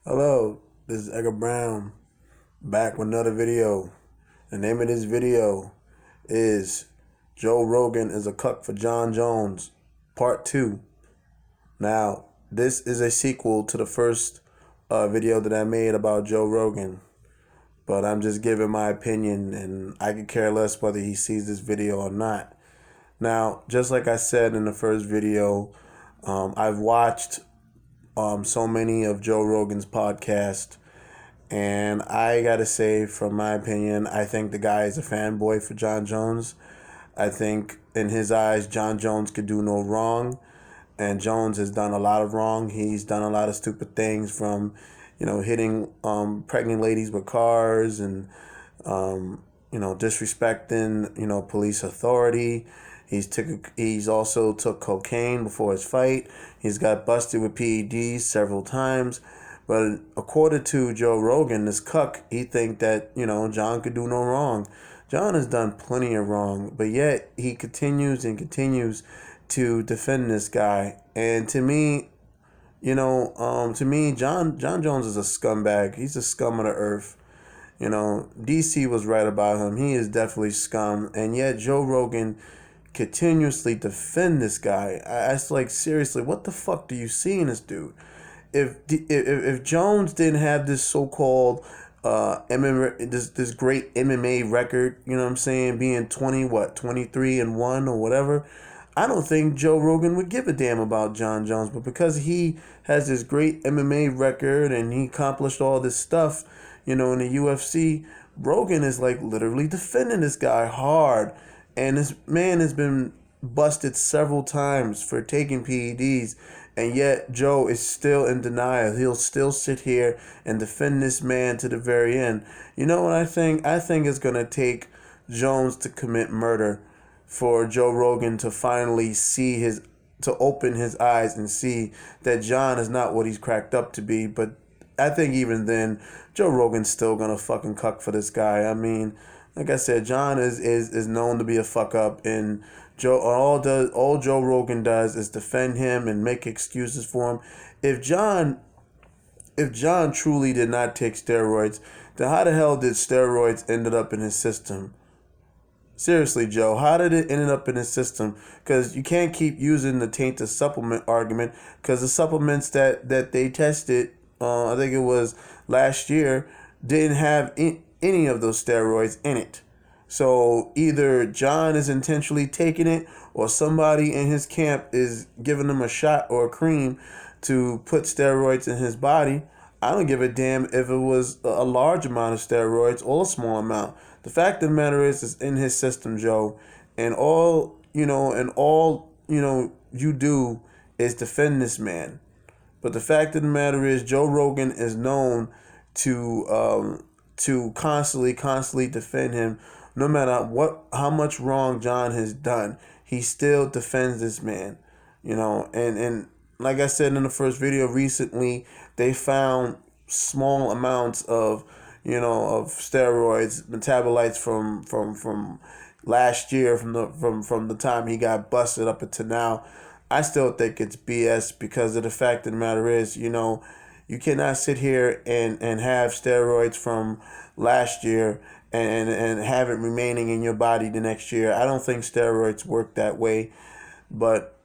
Hello, this is Edgar Brown back with another video. The name of this video is Joe Rogan is a cuck for John Jones, Part 2. Now, this is a sequel to the first video that I made about Joe Rogan, but I'm just giving my opinion and I could care less whether he sees this video or not. Now, just like I said in the first video, I've watched so many of Joe Rogan's podcasts. And I gotta say, from my opinion, I think the guy is a fanboy for John Jones. I think in his eyes, John Jones could do no wrong. And Jones has done a lot of wrong. He's done a lot of stupid things from, hitting pregnant ladies with cars and, disrespecting, police authority. He's also took cocaine before his fight. He's got busted with PEDs several times. But according to Joe Rogan, this cuck, he think that, John could do no wrong. John has done plenty of wrong, but yet he continues and continues to defend this guy. And to me, John Jones is a scumbag. He's a scum of the earth. DC was right about him. He is definitely scum. And yet Joe Rogan continuously defend this guy. It's like, seriously, what the fuck do you see in this dude? If Jones didn't have this so-called MMA, this great MMA record, you know what I'm saying, being 23-1 or whatever, I don't think Joe Rogan would give a damn about John Jones. But because he has this great MMA record and he accomplished all this stuff, in the UFC, Rogan is like literally defending this guy hard. And this man has been busted several times for taking PEDs, and yet Joe is still in denial. He'll still sit here and defend this man to the very end. You know what I think? I think it's going to take Jones to commit murder for Joe Rogan to finally to open his eyes and see that John is not what he's cracked up to be. But I think even then, Joe Rogan's still going to fucking cuck for this guy. I mean, like I said, John is known to be a fuck up, and all Joe Rogan does is defend him and make excuses for him. If John truly did not take steroids, then how the hell did steroids ended up in his system? Seriously, Joe, how did it end up in his system? Because you can't keep using the tainted supplement argument, because the supplements that they tested, I think it was last year, didn't have any of those steroids in it. So either John is intentionally taking it or somebody in his camp is giving him a shot or a cream to put steroids in his body. I don't give a damn if it was a large amount of steroids or a small amount. The fact of the matter is it's in his system, Joe. And all you do is defend this man. But the fact of the matter is Joe Rogan is known to constantly defend him. No matter how much wrong John has done, he still defends this man. And like I said in the first video, recently they found small amounts of steroids, metabolites from last year, from the time he got busted up until now. I still think it's BS, because of the fact of the matter is, you cannot sit here and have steroids from last year and have it remaining in your body the next year. I don't think steroids work that way. But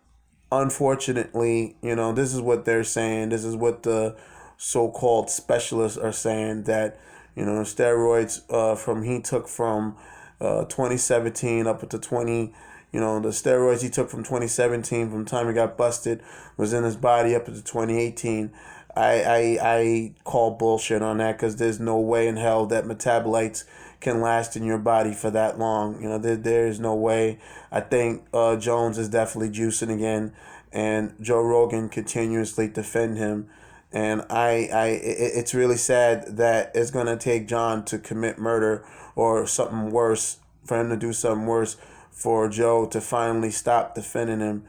unfortunately, this is what they're saying. This is what the so-called specialists are saying, that, steroids from he took from 2017 up to 20. The steroids he took from 2017, from the time he got busted, was in his body up to 2018. I call bullshit on that, because there's no way in hell that metabolites can last in your body for that long. There is no way. I think Jones is definitely juicing again, and Joe Rogan continuously defend him. And it's really sad that it's gonna take John to commit murder or something worse, for him to do something worse, for Joe to finally stop defending him.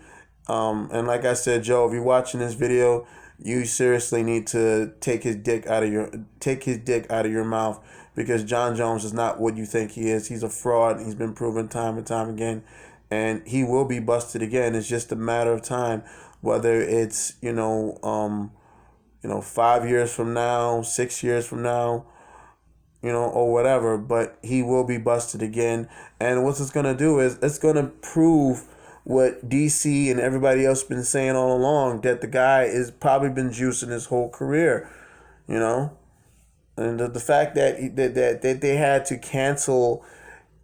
And like I said, Joe, if you're watching this video, you seriously need to take his dick out of your mouth, because John Jones is not what you think he is. He's a fraud. He's been proven time and time again, and he will be busted again. It's just a matter of time, whether it's 5 years from now, 6 years from now, or whatever, but he will be busted again. And what it's going to do is it's going to prove what DC and everybody else been saying all along, that the guy is probably been juicing his whole career, you know? And the fact that they had to cancel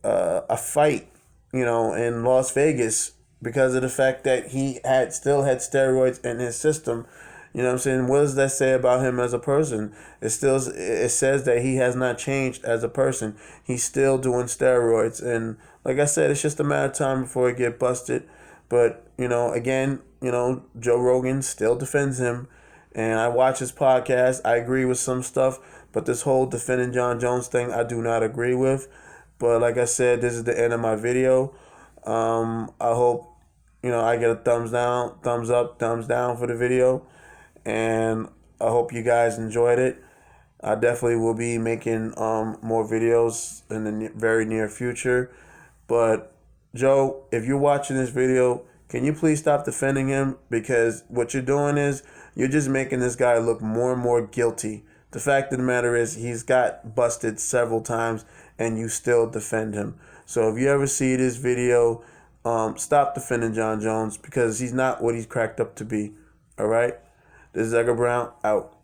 a fight, in Las Vegas because of the fact that he still had steroids in his system. You know what I'm saying? What does that say about him as a person? It says that he has not changed as a person. He's still doing steroids, and like I said, it's just a matter of time before he get busted. But again, Joe Rogan still defends him, and I watch his podcast. I agree with some stuff, but this whole defending John Jones thing, I do not agree with. But like I said, this is the end of my video. I hope I get a thumbs down, thumbs up, thumbs down for the video, and I hope you guys enjoyed it. I definitely will be making more videos in the very near future. But Joe, if you're watching this video, can you please stop defending him? Because what you're doing is you're just making this guy look more and more guilty. The fact of the matter is he's got busted several times and you still defend him. So if you ever see this video, stop defending John Jones because he's not what he's cracked up to be. All right? This is Edgar Brown, out.